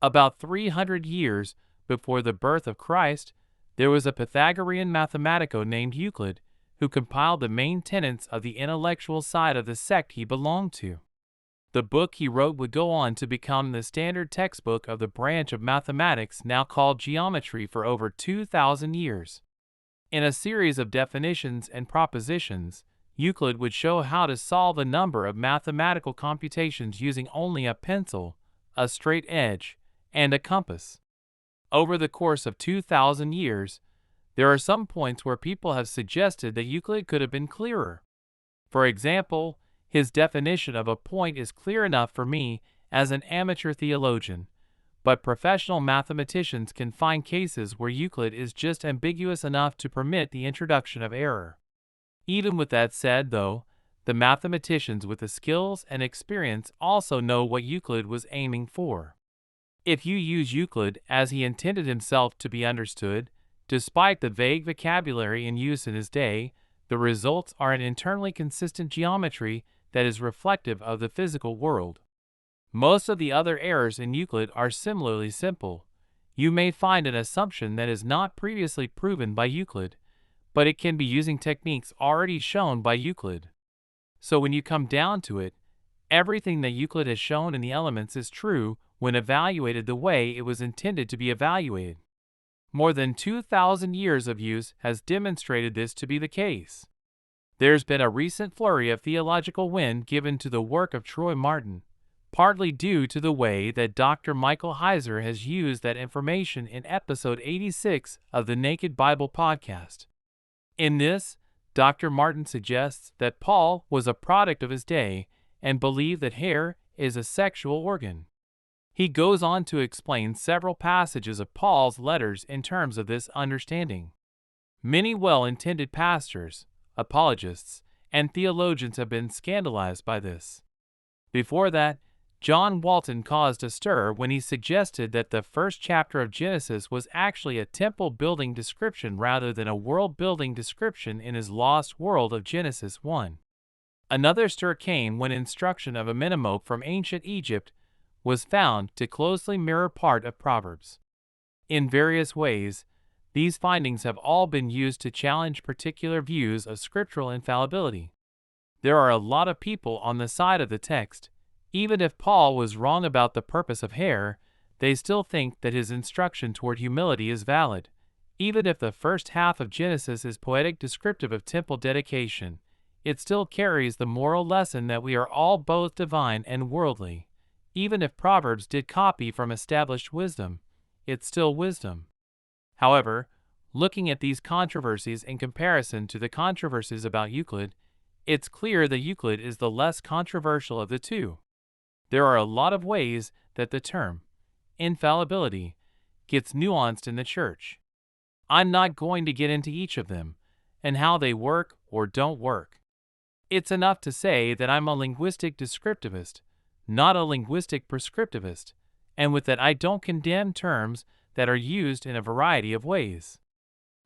About 300 years before the birth of Christ, there was a Pythagorean mathematico named Euclid who compiled the main tenets of the intellectual side of the sect he belonged to. The book he wrote would go on to become the standard textbook of the branch of mathematics now called geometry for over 2,000 years. In a series of definitions and propositions, Euclid would show how to solve a number of mathematical computations using only a pencil, a straight edge, and a compass. Over the course of 2,000 years, there are some points where people have suggested that Euclid could have been clearer. For example, his definition of a point is clear enough for me as an amateur theologian, but professional mathematicians can find cases where Euclid is just ambiguous enough to permit the introduction of error. Even with that said, though, the mathematicians with the skills and experience also know what Euclid was aiming for. If you use Euclid as he intended himself to be understood, despite the vague vocabulary in use in his day, the results are an internally consistent geometry that is reflective of the physical world. Most of the other errors in Euclid are similarly simple. You may find an assumption that is not previously proven by Euclid, but it can be using techniques already shown by Euclid. So when you come down to it, everything that Euclid has shown in the elements is true when evaluated the way it was intended to be evaluated. More than 2,000 years of use has demonstrated this to be the case. There's been a recent flurry of theological wind given to the work of Troy Martin, partly due to the way that Dr. Michael Heiser has used that information in episode 86 of the Naked Bible podcast. In this, Dr. Martin suggests that Paul was a product of his day and believed that hair is a sexual organ. He goes on to explain several passages of Paul's letters in terms of this understanding. Many well-intended pastors, apologists, and theologians have been scandalized by this. Before that, John Walton caused a stir when he suggested that the first chapter of Genesis was actually a temple-building description rather than a world-building description in his lost world of Genesis 1. Another stir came when instruction of a minimope from ancient Egypt was found to closely mirror part of Proverbs. In various ways, these findings have all been used to challenge particular views of scriptural infallibility. There are a lot of people on the side of the text. Even if Paul was wrong about the purpose of hair, they still think that his instruction toward humility is valid. Even if the first half of Genesis is poetic descriptive of temple dedication, it still carries the moral lesson that we are all both divine and worldly. Even if Proverbs did copy from established wisdom, it's still wisdom. However, looking at these controversies in comparison to the controversies about Euclid, it's clear that Euclid is the less controversial of the two. There are a lot of ways that the term infallibility gets nuanced in the church. I'm not going to get into each of them and how they work or don't work. It's enough to say that I'm a linguistic descriptivist, not a linguistic prescriptivist, and with that I don't condemn terms that are used in a variety of ways.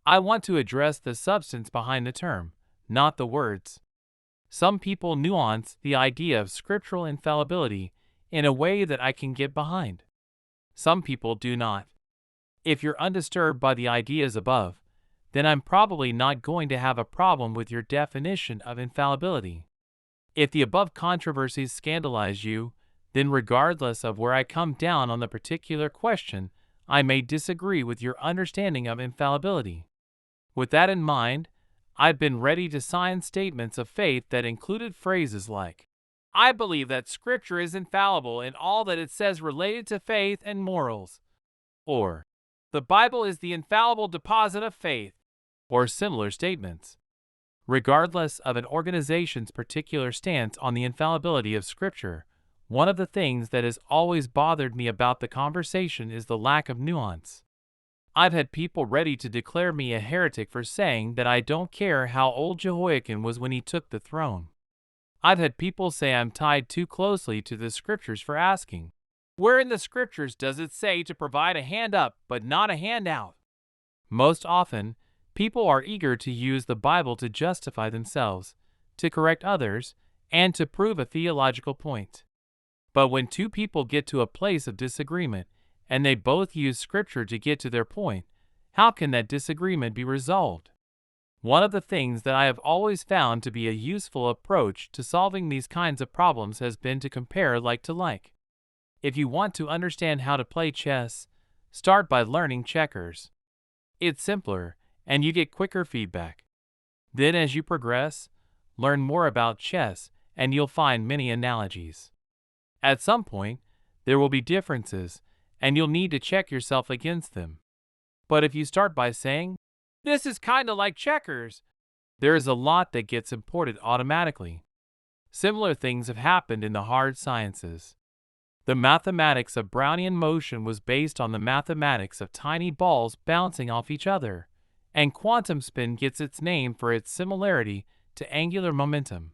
I want to address the substance behind the term, not the words. Some people nuance the idea of scriptural infallibility in a way that I can get behind. Some people do not. If you're undisturbed by the ideas above, then I'm probably not going to have a problem with your definition of infallibility. If the above controversies scandalize you, then regardless of where I come down on the particular question, I may disagree with your understanding of infallibility. With that in mind, I've been ready to sign statements of faith that included phrases like, I believe that Scripture is infallible in all that it says related to faith and morals, or the Bible is the infallible deposit of faith, or similar statements. Regardless of an organization's particular stance on the infallibility of Scripture, one of the things that has always bothered me about the conversation is the lack of nuance. I've had people ready to declare me a heretic for saying that I don't care how old Jehoiakim was when he took the throne. I've had people say I'm tied too closely to the Scriptures for asking, where in the Scriptures does it say to provide a hand up but not a hand out? Most often, people are eager to use the Bible to justify themselves, to correct others, and to prove a theological point. But when two people get to a place of disagreement, and they both use Scripture to get to their point, how can that disagreement be resolved? One of the things that I have always found to be a useful approach to solving these kinds of problems has been to compare like to like. If you want to understand how to play chess, start by learning checkers. It's simpler, and you get quicker feedback. Then as you progress, learn more about chess, and you'll find many analogies. At some point, there will be differences, and you'll need to check yourself against them. But if you start by saying, "This is kinda like checkers," there is a lot that gets imported automatically. Similar things have happened in the hard sciences. The mathematics of Brownian motion was based on the mathematics of tiny balls bouncing off each other, and quantum spin gets its name for its similarity to angular momentum.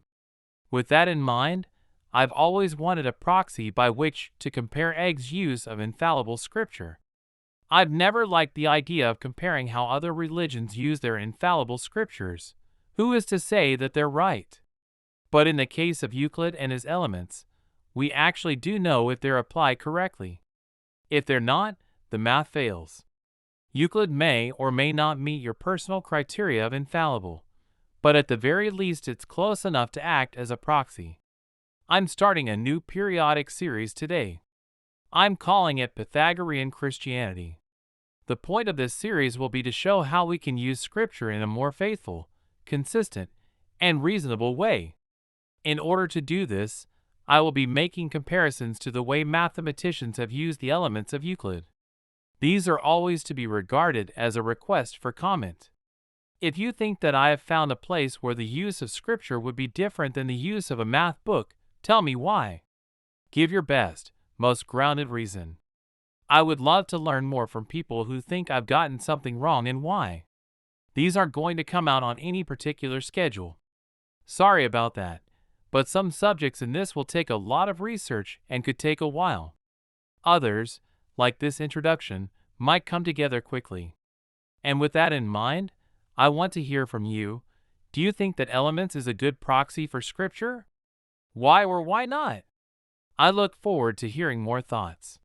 With that in mind, I've always wanted a proxy by which to compare Egg's use of infallible scripture. I've never liked the idea of comparing how other religions use their infallible scriptures. Who is to say that they're right? But in the case of Euclid and his elements, we actually do know if they're applied correctly. If they're not, the math fails. Euclid may or may not meet your personal criteria of infallible, but at the very least it's close enough to act as a proxy. I'm starting a new periodic series today. I'm calling it Pythagorean Christianity. The point of this series will be to show how we can use Scripture in a more faithful, consistent, and reasonable way. In order to do this, I will be making comparisons to the way mathematicians have used the elements of Euclid. These are always to be regarded as a request for comment. If you think that I have found a place where the use of Scripture would be different than the use of a math book, tell me why. Give your best, most grounded reason. I would love to learn more from people who think I've gotten something wrong and why. These aren't going to come out on any particular schedule. Sorry about that, but some subjects in this will take a lot of research and could take a while. Others, like this introduction, might come together quickly. And with that in mind, I want to hear from you. Do you think that elements is a good proxy for Scripture? Why or why not? I look forward to hearing more thoughts.